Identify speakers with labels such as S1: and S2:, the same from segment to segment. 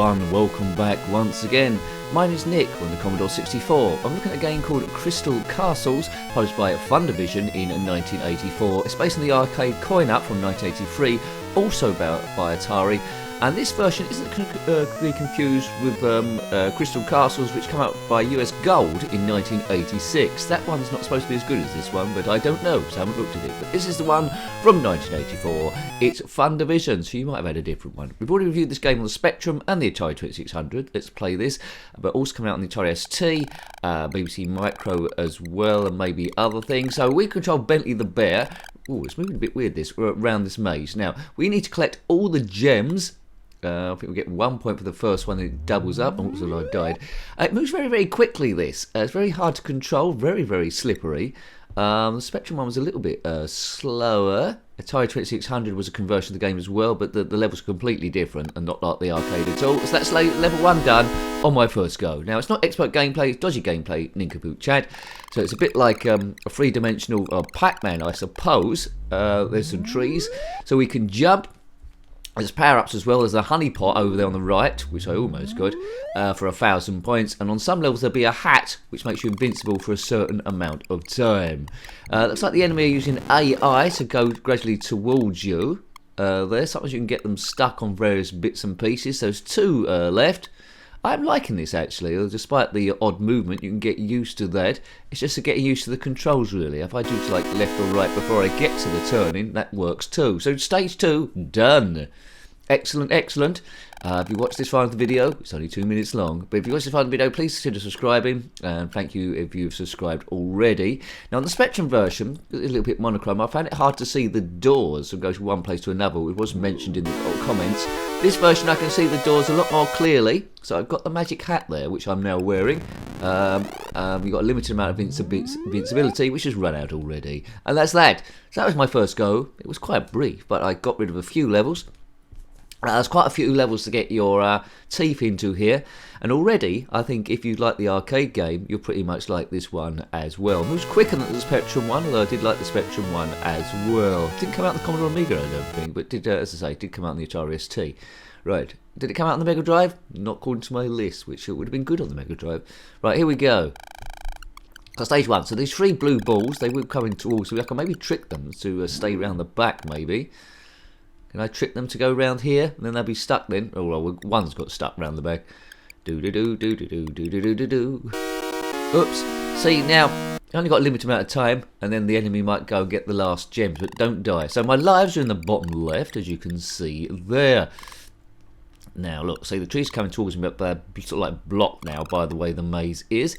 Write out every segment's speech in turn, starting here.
S1: everyone, welcome back once again. My name is Nick on the Commodore 64. I'm looking at a game called Crystal Castles, published by Thundervision in 1984. It's based on the arcade coin-up from 1983, also by Atari. And this version isn't to be confused with Crystal Castles, which came out by US Gold in 1986. That one's not supposed to be as good as this one, but I don't know, so I haven't looked at it. But this is the one from 1984. It's Thundervision, so you might have had a different one. We've already reviewed this game on the Spectrum and the Atari 2600. Let's play this. But also coming out on the Atari ST, BBC Micro as well, and maybe other things. So we control Bentley the Bear. Oh, it's moving a bit weird, this. We're around this maze. Now, we need to collect all the gems. I think we get 1 point for the first one, and it doubles up. Oh, I died. It moves very, very quickly, this. It's very hard to control, very, very slippery. The Spectrum one was a little bit slower. Atari 2600 was a conversion of the game as well, but the levels are completely different and not like the arcade at all. So that's level 1 done on my first go. Now, it's not expert gameplay, it's dodgy gameplay, nincompoop Chad. So it's a bit like a three-dimensional Pac-Man, I suppose. There's some trees, so we can jump. There's power-ups as well. There's a honey pot over there on the right, which I almost got, for 1,000 points. And on some levels there'll be a hat, which makes you invincible for a certain amount of time. Looks like the enemy are using AI to go gradually towards you. Sometimes you can get them stuck on various bits and pieces. There's 2 left. I'm liking this, actually. Despite the odd movement, you can get used to that. It's just getting used to the controls, really. If I do to like left or right before I get to the turning, that works too. So stage 2, done. Excellent, excellent. If you watched this far into the video, it's only 2 minutes long, but if you watched this far into the video, please consider subscribing, and thank you if you've subscribed already. Now on the Spectrum version, a little bit monochrome, I found it hard to see the doors and go from one place to another. It was mentioned in the comments. This version I can see the doors a lot more clearly, so I've got the magic hat there, which I'm now wearing. We've got a limited amount of invincibility, which has run out already, and that's that. So that was my first go. It was quite brief, but I got rid of a few levels. There's quite a few levels to get your teeth into here, and already I think if you like the arcade game, you'll pretty much like this one as well. It moves quicker than the Spectrum one, although I did like the Spectrum one as well. Didn't come out on the Commodore Amiga, I don't think, but did, as I say, did come out on the Atari ST. Right, did it come out on the Mega Drive? Not according to my list, which it would have been good on the Mega Drive. Right, here we go. So stage 1. So these 3 blue balls, they will come in towards, so I can maybe trick them to stay around the back, maybe. Can I trick them to go round here, and then they'll be stuck then? Oh, well, one's got stuck round the back. Do-do-do-do-do-do-do-do-do-do. Oops. See, now, I only got a limited amount of time, and then the enemy might go and get the last gems, but don't die. So my lives are in the bottom left, as you can see there. Now, look, see, the tree's coming towards me, but they're sort of like blocked now by the way the maze is.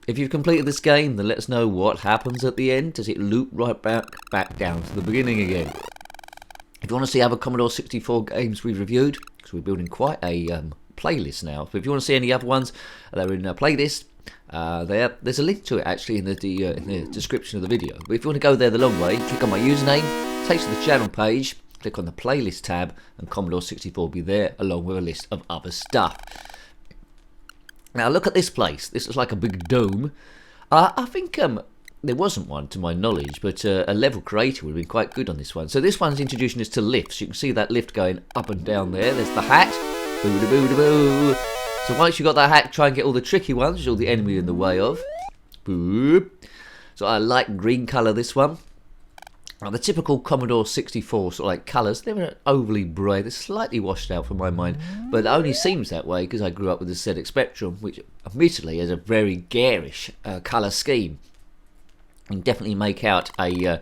S1: If you've completed this game, then let us know what happens at the end. Does it loop right back down to the beginning again? If you want to see other Commodore 64 games we've reviewed, because we're building quite a playlist now, but if you want to see any other ones, they're in a playlist. There's a link to it actually in the description of the video. But if you want to go there the long way, click on my username, takes you to the channel page, click on the playlist tab, and Commodore 64 will be there along with a list of other stuff. Now look at this place. This looks like a big dome. I think there wasn't one to my knowledge, but a level creator would have been quite good on this one. So this one's introducing us to lifts. You can see that lift going up and down there. There's the hat. Boo-da-boo-da-boo. So once you've got that hat, try and get all the tricky ones, which all the enemy in the way of. Boop. So I like green colour, this one. Now the typical Commodore 64 sort of like colours, they're not overly bright. They're slightly washed out from my mind, but it only seems that way because I grew up with the ZX Spectrum, which admittedly has a very garish colour scheme. You can definitely make out a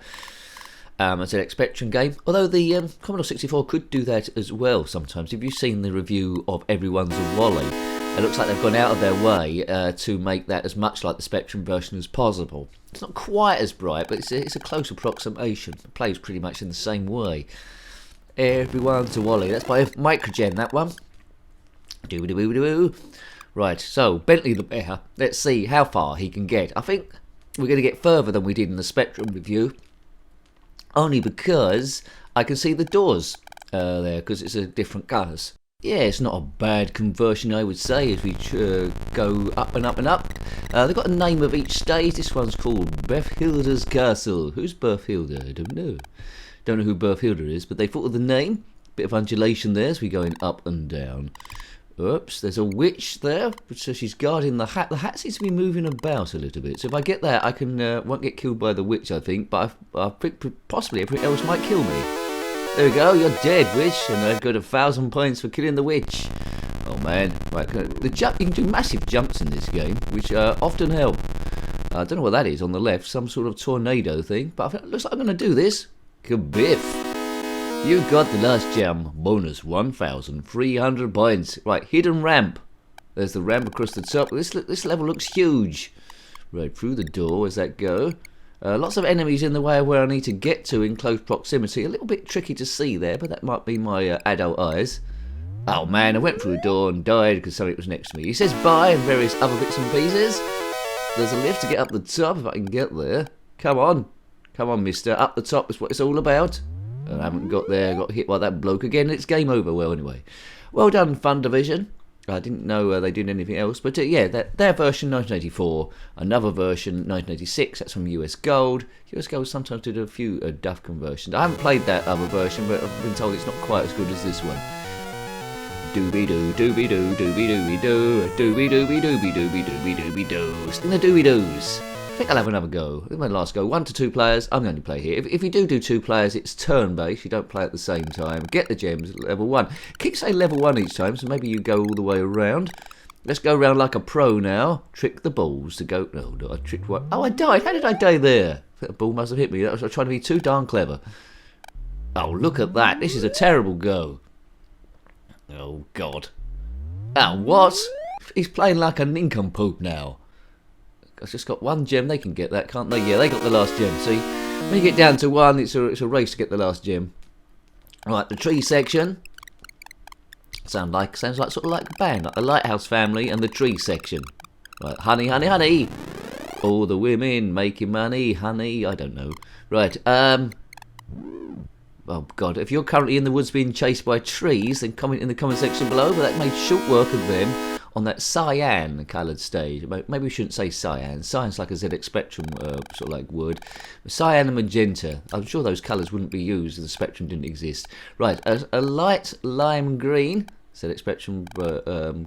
S1: ZX Spectrum game, although the Commodore 64 could do that as well sometimes. If you've seen the review of Everyone's a Wally, it looks like they've gone out of their way to make that as much like the Spectrum version as possible. It's not quite as bright, but it's a close approximation. It plays pretty much in the same way. Everyone's a Wally. That's by Microgen, that one. Doo-doo-doo-doo. Right, so Bentley the Bear. Let's see how far he can get. I think we're going to get further than we did in the Spectrum review, only because I can see the doors there, because it's a different colours. Yeah, it's not a bad conversion, I would say, as we go up and up and up. They've got a name of each stage. This one's called Berthilda's Castle. Who's Berthilda? I don't know. Don't know who Berthilda is, but they thought of the name. Bit of undulation there as we're going up and down. Oops, there's a witch there, so she's guarding the hat. The hat seems to be moving about a little bit. So if I get that, I can won't get killed by the witch, I think. But I think possibly everything else might kill me. There we go, you're dead, witch, and I've got 1,000 points for killing the witch. Oh man, right, the jump, you can do massive jumps in this game, which often help. I don't know what that is on the left, some sort of tornado thing, but it looks like I'm going to do this. Kabiff! You got the last gem, bonus 1,300 points. Right, hidden ramp. There's the ramp across the top. This level looks huge. Right, through the door, where's that go? Lots of enemies in the way of where I need to get to in close proximity. A little bit tricky to see there, but that might be my adult eyes. Oh man, I went through the door and died because something was next to me. He says bye and various other bits and pieces. There's a lift to get up the top if I can get there. Come on. Come on, mister. Up the top is what it's all about. I haven't got there. Got hit by that bloke again. It's game over. Well, anyway. Well done, Thundervision. I didn't know they did anything else. But yeah, their version 1984. Another version 1986. That's from US Gold. US Gold sometimes did a few duff conversions. I haven't played that other version, but I've been told it's not quite as good as this one. Doobie doo, doobie doo, doobie doobie doo, doobie doobie doobie doobie doobie doobie doo. Sting the doobie doos. I think I'll have another go. I think my last go. 1 to 2 players. I'm going to play here. If you do 2 players, it's turn-based. You don't play at the same time. Get the gems at level 1. Keep saying level 1 each time, so maybe you go all the way around. Let's go around like a pro now. Trick the balls to go. No, I tricked one. Oh, I died. How did I die there? I think the ball must have hit me. I was trying to be too darn clever. Oh, look at that. This is a terrible go. Oh, God. Oh, what? He's playing like a nincompoop now. I've just got 1 gem. They can get that, can't they? Yeah, they got the last gem. See, when you get down to 1, it's a race to get the last gem. Right, the tree section. Sounds like sort of like a band, like the Lighthouse Family and the tree section. Right, honey, honey, honey. All the women making money, honey. I don't know. Right, oh God, if you're currently in the woods being chased by trees, then comment in the comment section below. But that made short work of them on that cyan coloured stage. Maybe we shouldn't say cyan. Cyan's like a ZX Spectrum sort of like wood. Cyan and magenta. I'm sure those colours wouldn't be used if the Spectrum didn't exist. Right, a light lime green. ZX Spectrum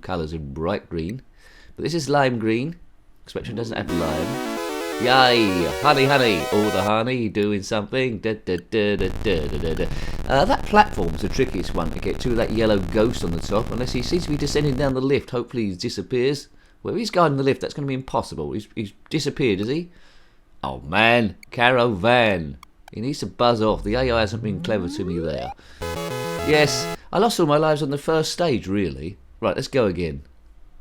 S1: colours are bright green. But this is lime green. Spectrum doesn't have lime. Yay! Honey, honey! All the honey doing something. Da, da, da, da, da, da, da. That platform's the trickiest one to get to. That yellow ghost on the top. Unless he seems to be descending down the lift. Hopefully he disappears. Well, if he's guarding the lift, that's going to be impossible. He's disappeared, is he? Oh, man. Caravan. He needs to buzz off. The AI hasn't been clever to me there. Yes, I lost all my lives on the first stage, really. Right, let's go again.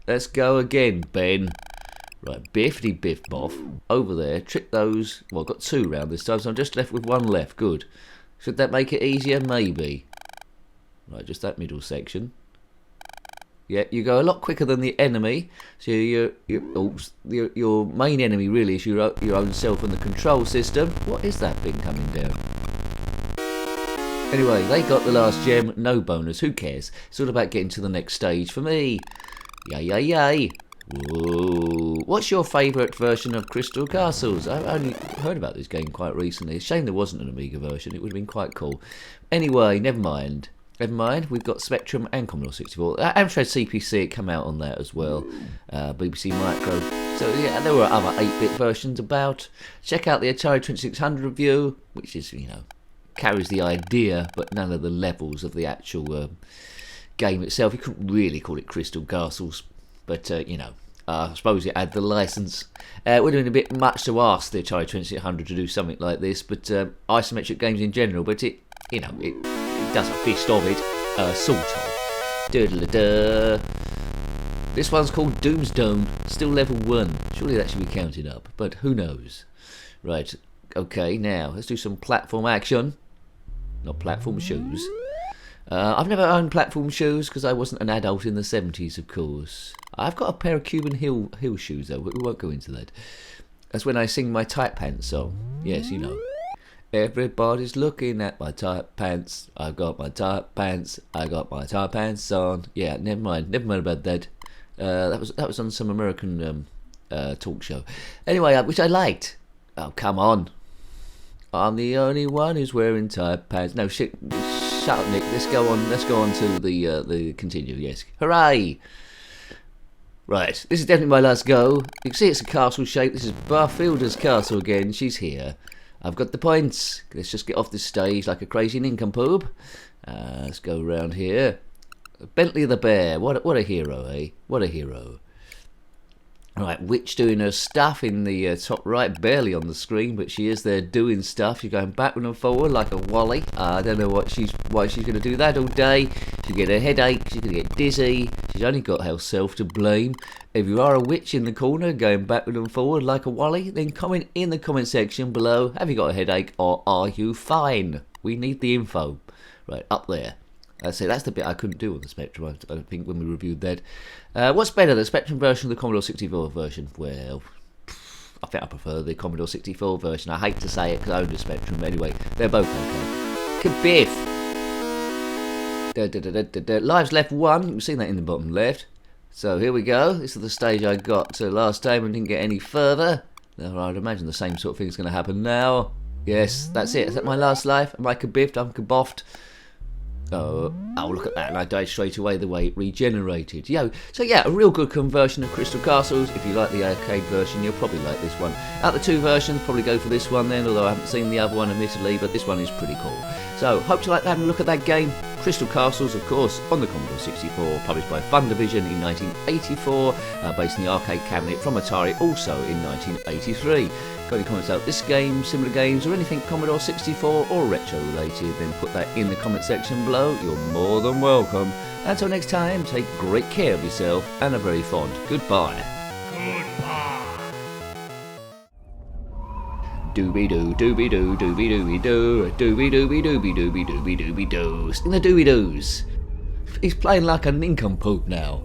S1: Let's go again, Ben. Right, biffity biff boff. Over there, trick those. Well, I've got 2 round this time, so I'm just left with 1 left. Good. Should that make it easier? Maybe. Right, just that middle section. Yeah, you go a lot quicker than the enemy. So your main enemy really is your own self and the control system. What is that thing coming down? Anyway, they got the last gem. No bonus. Who cares? It's all about getting to the next stage for me. Yay, yay, yay. Whoa. What's your favourite version of Crystal Castles? I've only heard about this game quite recently. It's a shame there wasn't an Amiga version. It would have been quite cool. Anyway, never mind. Never mind. We've got Spectrum and Commodore 64. Amstrad CPC come out on that as well. BBC Micro. So yeah, there were other 8-bit versions about. Check out the Atari 2600 review, which is, you know, carries the idea, but none of the levels of the actual game itself. You couldn't really call it Crystal Castles. But, you know, I suppose it had the license. It would have been a bit much to ask the Atari 2600 to do something like this, but isometric games in general, but it, you know, it does a fist of it, sort of. Doodle-da-da. This one's called Doomsdome, still level 1. Surely that should be counted up, but who knows. Right, okay, now, let's do some platform action. Not platform shoes. I've never owned platform shoes because I wasn't an adult in the 70s, of course. I've got a pair of Cuban heel shoes, though, but we won't go into that. That's when I sing my tight pants song. Yes, you know. Everybody's looking at my tight pants. I've got my tight pants. I got my tight pants on. Yeah, never mind. Never mind about that. That was on some American talk show. Anyway, which I liked. Oh, come on. I'm the only one who's wearing tight pants. No, shit shut up, Nick. Let's go on. Let's go on to the continue. Yes, hooray! Right, this is definitely my last go. You can see it's a castle shape. This is Barfielda's castle again. She's here. I've got the points. Let's just get off this stage like a crazy nincompoop. Let's go around here. Bentley the Bear. What a hero, eh? What a hero. Right, Witch doing her stuff in the top right, barely on the screen, but she is there doing stuff. She's going backward and forward like a wally. I don't know why she's going to do that all day. She'll get a headache, she's going to get dizzy. She's only got herself to blame. If you are a witch in the corner going backward and forward like a wally, then comment in the comment section below, have you got a headache or are you fine? We need the info. Right, up there. So that's the bit I couldn't do on the Spectrum, I think, when we reviewed that. What's better, the Spectrum version or the Commodore 64 version? Well, I think I prefer the Commodore 64 version. I hate to say it because I own the Spectrum, but anyway, they're both okay. Kabiff! Lives left 1, you can see that in the bottom left. So here we go, this is the stage I got to last time and didn't get any further. Now, I'd imagine the same sort of thing is going to happen now. Yes, that's it. Is that my last life? Am I kabiffed? I'm kaboffed. Oh, look at that, and I died straight away the way it regenerated. So yeah, a real good conversion of Crystal Castles. If you like the arcade version, you'll probably like this one. Out of the two versions, probably go for this one then, although I haven't seen the other one admittedly, but this one is pretty cool. So, hope you like having a look at that game. Crystal Castles, of course, on the Commodore 64, published by Thundervision in 1984, based in the arcade cabinet from Atari, also in 1983. Got any comments about this game, similar games, or anything Commodore 64 or retro related, then put that in the comment section below. You're more than welcome. Until next time, take great care of yourself and a very fond goodbye. Doobie doo, doobie doo, doobie doobie doo, doobie doobie doobie doobie doobie doobie doo. Sing the doobie doos. He's playing like a nincompoop now.